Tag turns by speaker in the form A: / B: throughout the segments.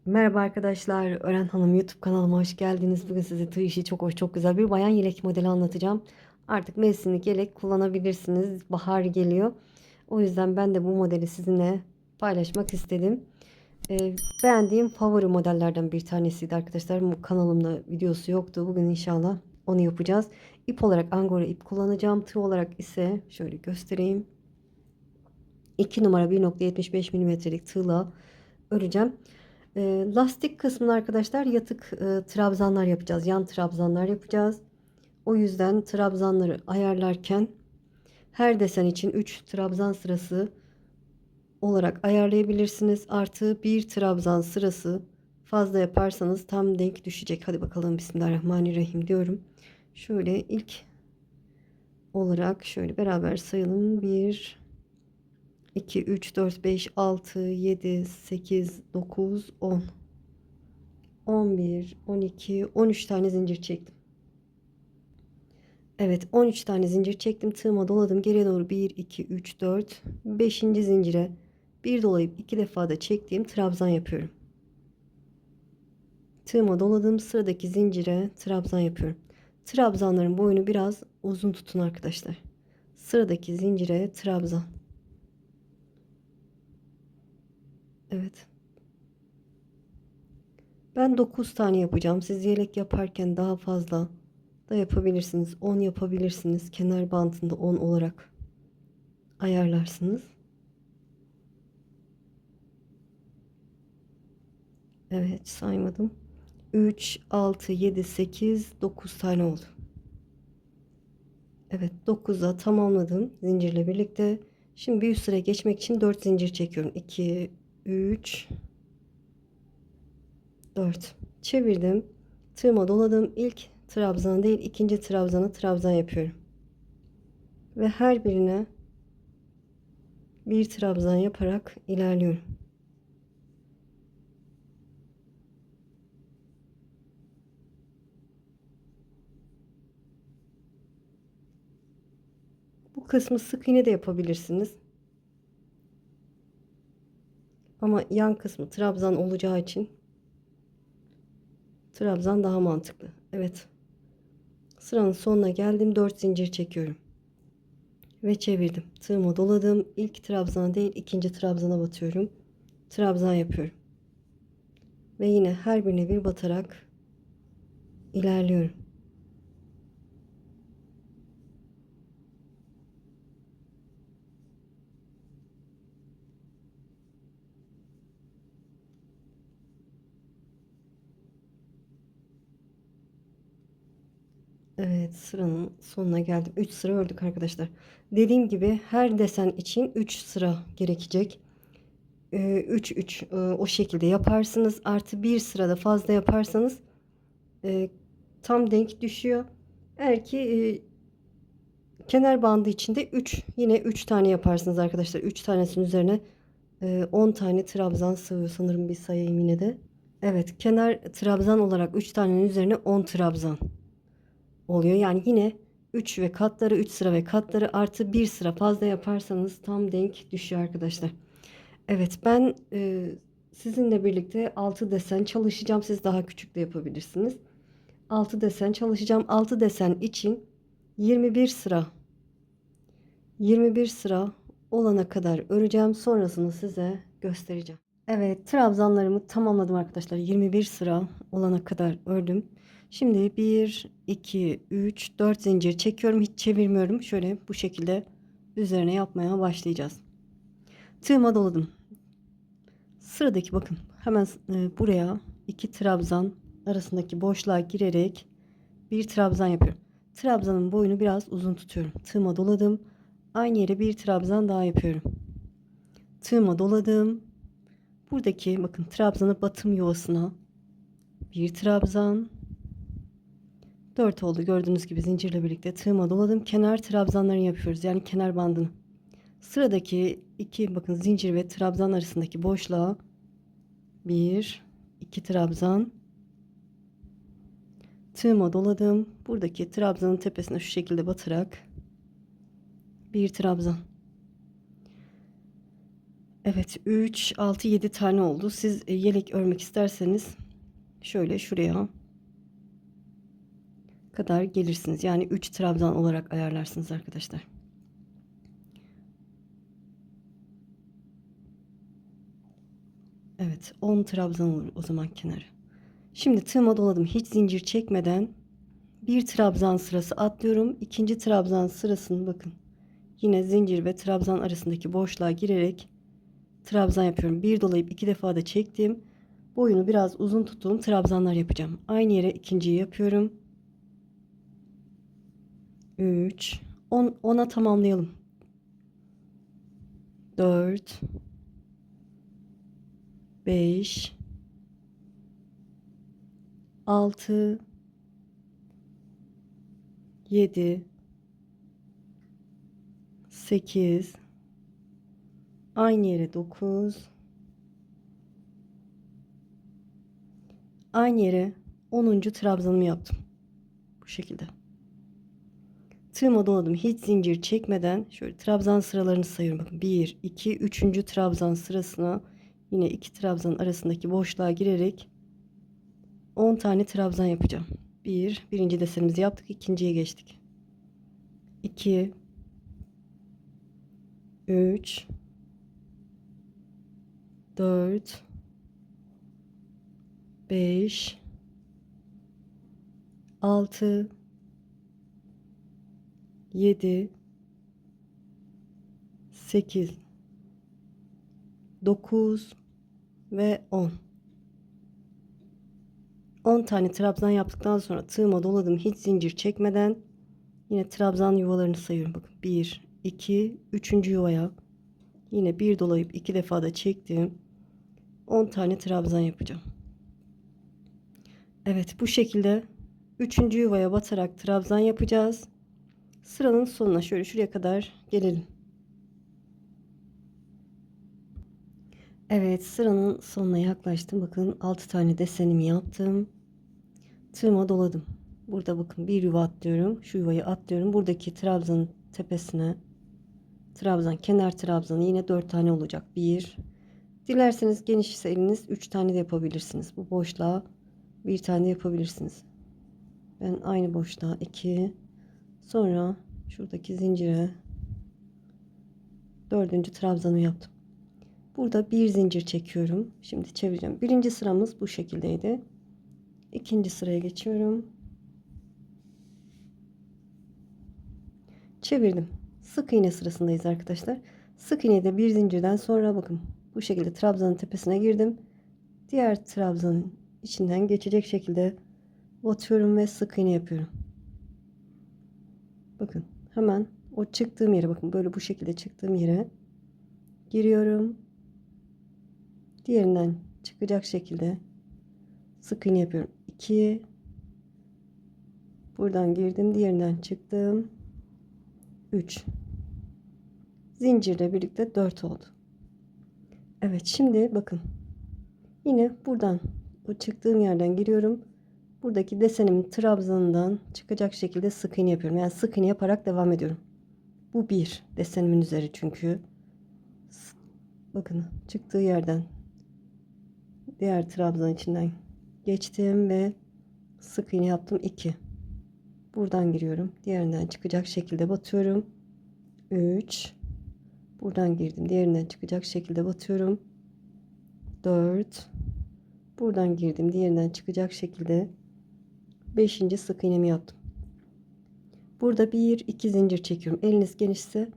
A: Merhaba arkadaşlar, Ören Hanım YouTube kanalıma hoş geldiniz. Bugün size tığ işi çok hoş, çok güzel bir bayan yelek modeli anlatacağım. Artık mevsimlik yelek kullanabilirsiniz. Bahar geliyor. O yüzden ben de bu modeli sizinle paylaşmak istedim. Beğendiğim favori modellerden bir tanesiydi arkadaşlar. Bu kanalımda videosu yoktu. Bugün inşallah onu yapacağız. İp olarak angora ip kullanacağım. Tığ olarak ise şöyle göstereyim. 2 numara 1,75 milimetrelik tığla öreceğim. Lastik kısmını arkadaşlar yatık trabzanlar yapacağız. Yan trabzanlar yapacağız. O yüzden trabzanları ayarlarken her desen için 3 trabzan sırası olarak ayarlayabilirsiniz. Artı bir trabzan sırası fazla yaparsanız tam denk düşecek. Hadi bakalım Bismillahirrahmanirrahim diyorum. Şöyle ilk olarak şöyle beraber sayalım. 1 2 3 4 5 6 7 8 9 10 11 12 13 tane zincir çektim. Evet, 13 tane zincir çektim. Tığıma doladım. Geriye doğru 1 2 3 4 5. zincire bir dolayıp 2 defa da çektiğim trabzan yapıyorum. Tığıma doladım. Sıradaki zincire trabzan yapıyorum. Trabzanların boyunu biraz uzun tutun arkadaşlar. Sıradaki zincire trabzan. Evet. Ben 9 tane yapacağım. Siz yelek yaparken daha fazla da yapabilirsiniz. 10 yapabilirsiniz. Kenar bantında 10 olarak ayarlarsınız. Evet, saymadım. 3 6 7 8 9 tane oldu. Evet, 9'a tamamladım zincirle birlikte. Şimdi bir üst sıraya geçmek için 4 zincir çekiyorum. 2 3 4 çevirdim. Tığıma doladım. İlk trabzan değil, ikinci trabzanı trabzan yapıyorum. Ve her birine bir trabzan yaparak ilerliyorum. Bu kısmı sık iğne de yapabilirsiniz. Ama yan kısmı trabzan olacağı için trabzan daha mantıklı. Evet. Sıranın sonuna geldim. 4 zincir çekiyorum. Ve çevirdim. Tığımı doladım. İlk trabzana değil, ikinci trabzana batıyorum. Trabzan yapıyorum. Ve yine her birine bir batarak ilerliyorum. Evet, sıranın sonuna geldim. 3 sıra ördük arkadaşlar. Dediğim gibi her desen için 3 sıra gerekecek. 3 3 o şekilde yaparsınız. Artı bir sırada fazla yaparsanız e, tam denk düşüyor. Eğer ki kenar bandı içinde 3 yine 3 tane yaparsınız arkadaşlar. 3 tanesinin üzerine 10 tane trabzan sığıyor sanırım, bir sayayım yine de. Evet, kenar trabzan olarak 3 tanenin üzerine 10 trabzan oluyor. Yani yine 3 ve katları, 3 sıra ve katları artı bir sıra fazla yaparsanız tam denk düşüyor arkadaşlar. Evet, ben sizinle birlikte 6 desen çalışacağım. Siz daha küçük de yapabilirsiniz. 6 desen çalışacağım. 6 desen için 21 sıra 21 sıra olana kadar öreceğim. Sonrasını size göstereceğim. Evet, trabzanlarımı tamamladım arkadaşlar. 21 sıra olana kadar ördüm. Şimdi 1 2 3 4 zincir çekiyorum. Hiç çevirmiyorum. Şöyle bu şekilde üzerine yapmaya başlayacağız. Tığıma doladım. Sıradaki bakın hemen buraya 2 trabzan arasındaki boşluğa girerek bir trabzan yapıyorum. Trabzanın boyunu biraz uzun tutuyorum. Tığıma doladım. Aynı yere bir trabzan daha yapıyorum. Tığıma doladım. Buradaki bakın trabzanı batım yuvasına bir trabzan, 4 oldu gördüğünüz gibi zincirle birlikte tığıma doladım. Kenar trabzanlarını yapıyoruz. Yani kenar bandını. Sıradaki iki bakın zincir ve trabzan arasındaki boşluğa bir iki trabzan, tığıma doladım. Buradaki trabzanın tepesine şu şekilde batarak bir trabzan. Evet, 3, 6, 7 tane oldu. Siz yelek örmek isterseniz şöyle şuraya kadar gelirsiniz. Yani 3 trabzan olarak ayarlarsınız arkadaşlar. Evet, 10 trabzan olur o zaman kenara. Şimdi tığıma doladım. Hiç zincir çekmeden bir trabzan sırası atlıyorum. İkinci trabzan sırasını bakın. Yine zincir ve trabzan arasındaki boşluğa girerek trabzan yapıyorum. Bir dolayıp iki defa da çektim. Boyunu biraz uzun tuttuğum trabzanlar yapacağım. Aynı yere ikinciyi yapıyorum. 3 10 10'a tamamlayalım. 4 5 6 7 8 aynı yere 9 aynı yere 10. trabzanımı yaptım. Bu şekilde. Tığıma doladım. Hiç zincir çekmeden şöyle trabzan sıralarını sayıyorum. Bakın 1, 2, 3. trabzan sırasına yine iki trabzan arasındaki boşluğa girerek 10 tane trabzan yapacağım. Birinci desenimizi yaptık. İkinciye geçtik. 2, 3, 4, 5, 6, 7, 8, 9 ve 10. 10 tane trabzan yaptıktan sonra tığıma doladım. Hiç zincir çekmeden yine trabzan yuvalarını sayıyorum. Bakın 1, 2, 3. yuvaya yine bir dolayıp iki defa da çektim. 10 tane trabzan yapacağım. Evet, bu şekilde 3. yuvaya batarak trabzan yapacağız. Sıranın sonuna şöyle şuraya kadar gelelim. Evet, sıranın sonuna yaklaştım. Bakın 6 tane desenimi yaptım. Tığıma doladım. Burada bakın bir yuva atlıyorum. Şu yuvayı atlıyorum. Buradaki trabzanın tepesine trabzan, kenar trabzanı yine 4 tane olacak. 1. Dilerseniz genişse eliniz 3 tane de yapabilirsiniz. Bu boşluğa bir tane de yapabilirsiniz. Ben aynı boşluğa 2. Sonra şuradaki zincire 4. trabzanı yaptım. Burada bir zincir çekiyorum. Şimdi çevireceğim. Birinci sıramız bu şekildeydi. İkinci sıraya geçiyorum. Çevirdim. Sık iğne sırasındayız arkadaşlar. Sık iğnede bir zincirden sonra bakın bu şekilde trabzanın tepesine girdim. Diğer trabzanın içinden geçecek şekilde batıyorum ve sık iğne yapıyorum. Bakın hemen o çıktığım yere bakın böyle bu şekilde çıktığım yere giriyorum. Diğerinden çıkacak şekilde sık iğne yapıyorum. 2, buradan girdim, diğerinden çıktım. 3. Zincirle birlikte 4 oldu. Evet, şimdi bakın. Yine buradan o çıktığım yerden giriyorum. Buradaki desenimin trabzanından çıkacak şekilde sık iğne yapıyorum. Yani sık iğne yaparak devam ediyorum. Bu bir desenimin üzeri çünkü. Bakın çıktığı yerden diğer trabzan içinden geçtim ve sık iğne yaptım. 2. Buradan giriyorum. Diğerinden çıkacak şekilde batıyorum. 3. Buradan girdim. Diğerinden çıkacak şekilde batıyorum. 4. Buradan girdim. Diğerinden çıkacak şekilde 5. sık iğnemi yaptım. Burada 1, 2 zincir çekiyorum. Eliniz genişse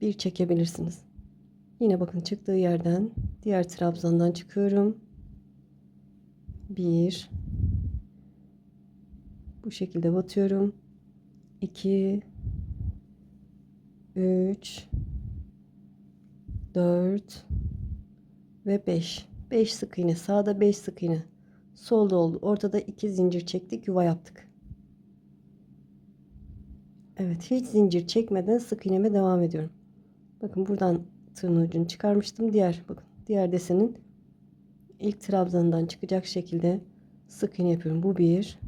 A: bir çekebilirsiniz. Yine bakın çıktığı yerden diğer trabzandan çıkıyorum. 1, bu şekilde batıyorum. 2, 3, 4 ve 5. 5 sık iğne sağda, 5 sık iğne solda oldu. Ortada 2 zincir çektik, yuva yaptık. Evet, hiç zincir çekmeden sık iğneme devam ediyorum. Bakın buradan tığın ucunu çıkarmıştım. Bakın diğer desenin ilk trabzanından çıkacak şekilde sık iğne yapıyorum. Bu 1,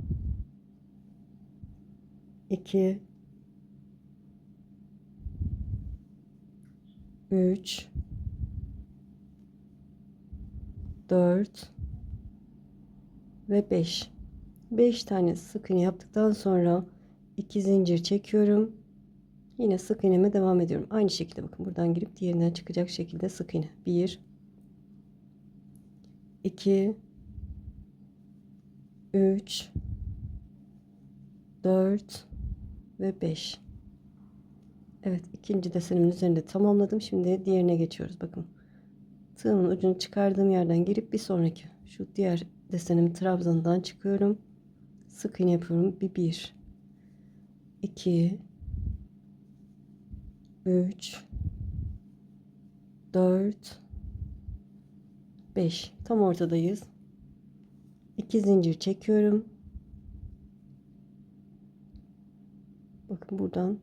A: 2, 3, 4 ve 5. 5 tane sık iğne yaptıktan sonra 2 zincir çekiyorum. Yine sık iğneme devam ediyorum. Aynı şekilde bakın buradan girip diğerinden çıkacak şekilde sık iğne. 1 2 3 4 ve 5. Evet, ikinci desenimin üzerinde tamamladım. Şimdi diğerine geçiyoruz. Bakın. Tığımın ucunu çıkardığım yerden girip bir sonraki şu diğer desenim trabzandan çıkıyorum. Sık iğne yapıyorum. 1 2 3 4 5. Tam ortadayız. 2 zincir çekiyorum. Bakın buradan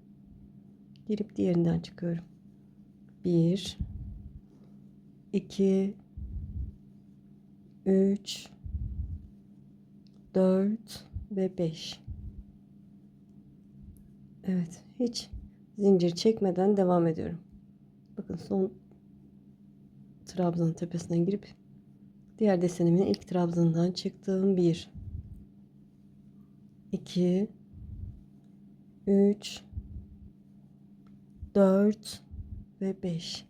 A: girip diğerinden çıkıyorum. 1 2 3 4 ve 5. Evet, hiç zincir çekmeden devam ediyorum. Bakın son trabzanın tepesinden girip diğer desenimin ilk trabzanından çıktım. 1 2 3 4 ve 5.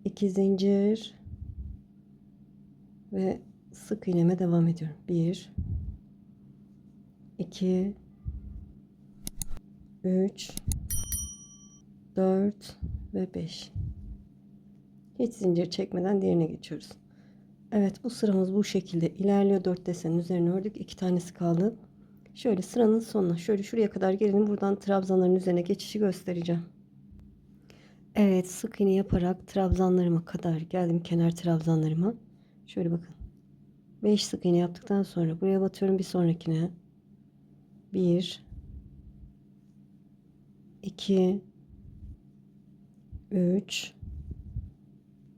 A: 2 zincir ve sık iğneme devam ediyorum. 1 2 3 4 ve 5. Hiç zincir çekmeden diğerine geçiyoruz. Evet, bu sıramız bu şekilde ilerliyor. 4 desenin üzerine ördük. 2 tanesi kaldı. Şöyle sıranın sonuna, şöyle şuraya kadar gelelim. Buradan trabzanların üzerine geçişi göstereceğim. Evet, sık iğne yaparak trabzanlarıma kadar geldim, kenar trabzanlarıma. Şöyle bakın. 5 sık iğne yaptıktan sonra buraya batıyorum, bir sonrakine. 1 2 3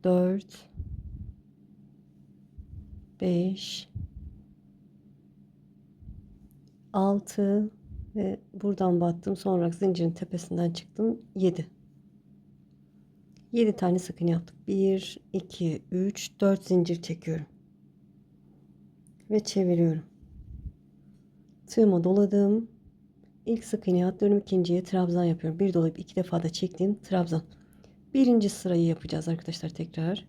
A: 4 5 6 ve buradan battım. Sonra zincirin tepesinden çıktım. 7. 7 tane sık iğne yaptık. 1 2 3 4 zincir çekiyorum ve çeviriyorum. Tığıma doladım. İlk sık iğneyi atlıyorum, ikinciye trabzan yapıyorum. Bir dolayıp iki defa da çektiğim trabzan. Birinci sırayı yapacağız arkadaşlar tekrar.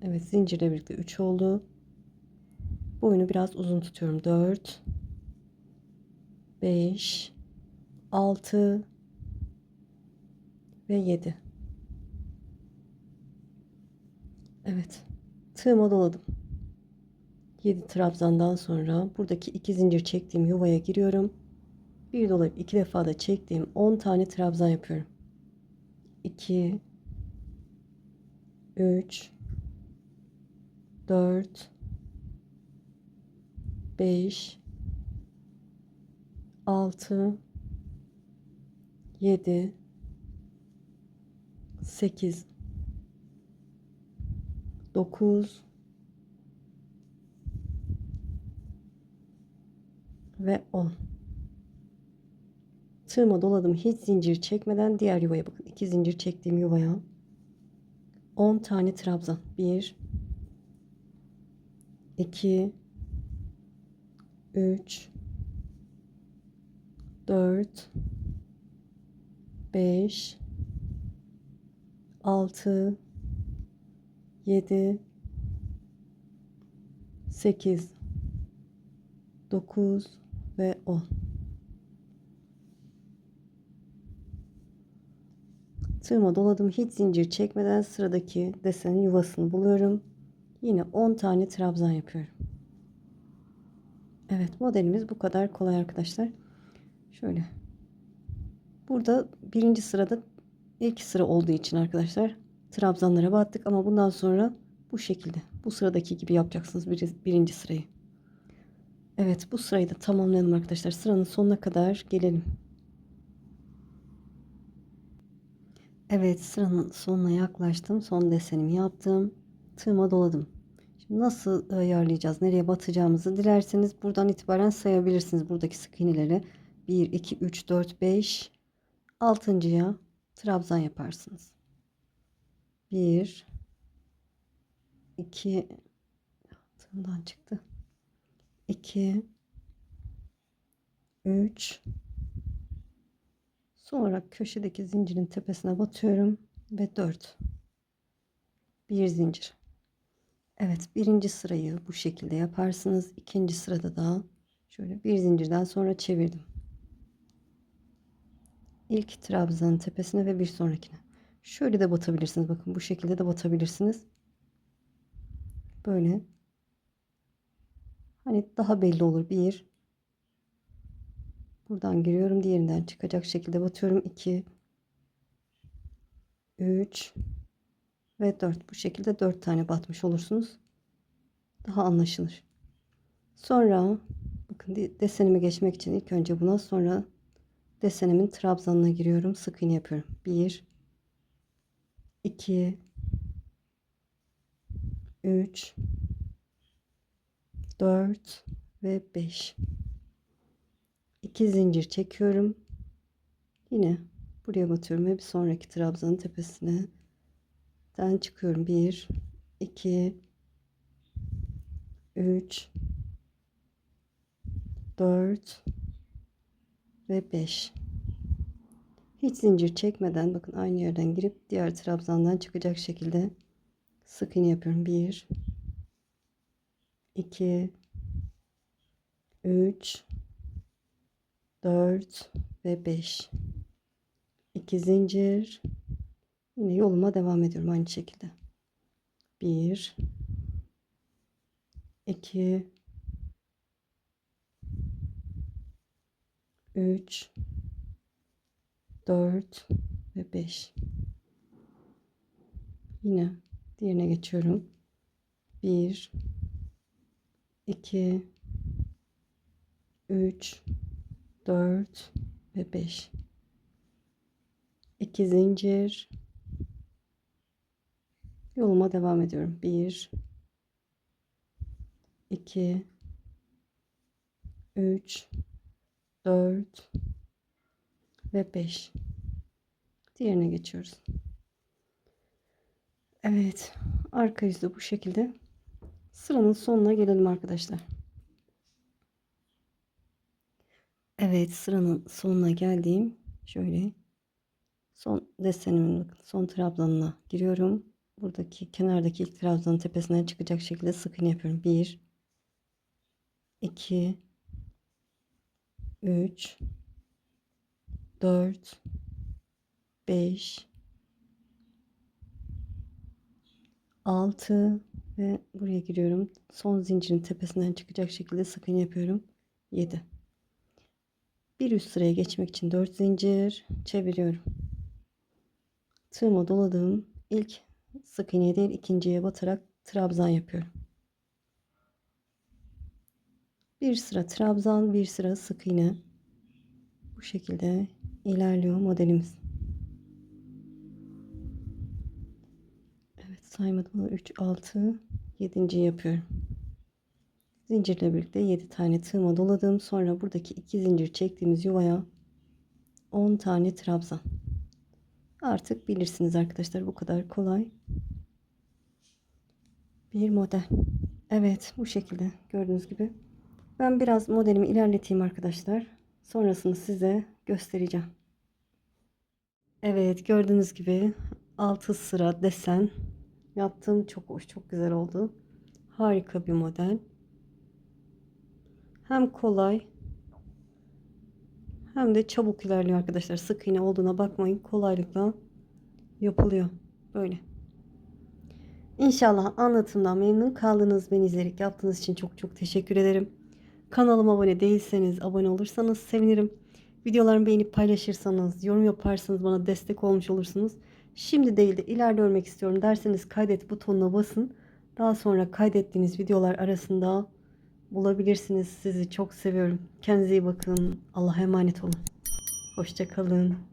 A: Evet, zincirle birlikte 3 oldu. Boyunu biraz uzun tutuyorum. 4 5 6 ve 7. Evet, tığıma doladım. 7 trabzandan sonra buradaki 2 zincir çektiğim yuvaya giriyorum. Bir dolayıp iki defa da çektiğim 10 tane trabzan yapıyorum. 2 3 4 5 6 7 8 9 ve 10. Tığıma doladım, hiç zincir çekmeden diğer yuvaya bakın. 2 zincir çektiğim yuvaya 10 tane trabzan. 1 2 3 4 5 6 7 8 9 ve 10. Tığıma doladım, hiç zincir çekmeden sıradaki desenin yuvasını buluyorum. Yine 10 tane trabzan yapıyorum. Evet, modelimiz bu kadar kolay arkadaşlar. Şöyle. Burada birinci sırada ilk sıra olduğu için arkadaşlar trabzanlara battık, ama bundan sonra bu şekilde, bu sıradaki gibi yapacaksınız birinci sırayı. Evet, bu sırayı da tamamlayalım arkadaşlar. Sıranın sonuna kadar gelelim. Evet, sıranın sonuna yaklaştım. Son desenimi yaptım. Tığıma doladım. Şimdi nasıl ayarlayacağız, nereye batacağımızı dilerseniz buradan itibaren sayabilirsiniz buradaki sık iğneleri. 1 2 3 4 5, 6.'ya trabzan yaparsınız. 1 2 tığımdan çıktı. 2 3 sonra köşedeki zincirin tepesine batıyorum ve 4 bir zincir. Evet, birinci sırayı bu şekilde yaparsınız. İkinci sırada da şöyle bir zincirden sonra çevirdim. İlk trabzanın tepesine ve bir sonrakine. Şöyle de batabilirsiniz. Bakın bu şekilde de batabilirsiniz. Böyle. Hani daha belli olur. Bir. Buradan giriyorum. Diğerinden çıkacak şekilde batıyorum. 2 3 ve 4. Bu şekilde 4 tane batmış olursunuz. Daha anlaşılır. Sonra bakın desenimi geçmek için ilk önce buna, sonra desenimin trabzanına giriyorum. Sık iğne yapıyorum. 1 2 3 4 ve 5. 2 zincir çekiyorum. Yine buraya batıyorum ve bir sonraki trabzanın tepesine çıkıyorum. 1 2 3 4 ve 5. Hiç zincir çekmeden bakın aynı yerden girip diğer trabzandan çıkacak şekilde sık iğne yapıyorum. 1 2 3 4 ve 5. 2 zincir. Yine yoluma devam ediyorum aynı şekilde. 1 2 3 4 ve 5. Yine diğerine geçiyorum. 1 2 3 4 ve 5. 2 zincir. Yoluma devam ediyorum. 1 2 3 4 ve 5. Diğerine geçiyoruz. Evet, arka yüzde bu şekilde. Sıranın sonuna gelelim arkadaşlar. Evet, sıranın sonuna geldim. Şöyle son desenimin son trabzanına giriyorum. Buradaki kenardaki ilk trabzanın tepesine çıkacak şekilde sık iğne yapıyorum. 1 2 3 4 5 6 ve buraya giriyorum. Son zincirin tepesinden çıkacak şekilde sık iğne yapıyorum. 7. Bir üst sıraya geçmek için 4 zincir çeviriyorum. Tığıma doladığım ilk sık iğne değil, ikinciye batarak trabzan yapıyorum. Bir sıra trabzan, bir sıra sık iğne. Bu şekilde ilerliyor modelimiz. Evet, saymadım. 3 6 7. yapıyorum. Zincirle birlikte 7 tane tığıma doladım. Sonra buradaki 2 zincir çektiğimiz yuvaya 10 tane trabzan. Artık bilirsiniz arkadaşlar, bu kadar kolay bir model. Evet, bu şekilde gördüğünüz gibi. Ben biraz modelimi ilerleteyim arkadaşlar. Sonrasını size göstereceğim. Evet, gördüğünüz gibi 6 sıra desen yaptım. Çok hoş, çok güzel oldu. Harika bir model. Hem kolay hem de çabuk ilerliyor arkadaşlar. Sık iğne olduğuna bakmayın. Kolaylıkla yapılıyor. Böyle. İnşallah anlatımdan memnun kaldınız. Beni izleyerek yaptığınız için çok çok teşekkür ederim. Kanalıma abone değilseniz abone olursanız sevinirim. Videolarımı beğenip paylaşırsanız, yorum yaparsanız bana destek olmuş olursunuz. Şimdi değil de ileride örmek istiyorum derseniz kaydet butonuna basın. Daha sonra kaydettiğiniz videolar arasında bulabilirsiniz. Sizi çok seviyorum. Kendinize iyi bakın. Allah'a emanet olun. Hoşça kalın.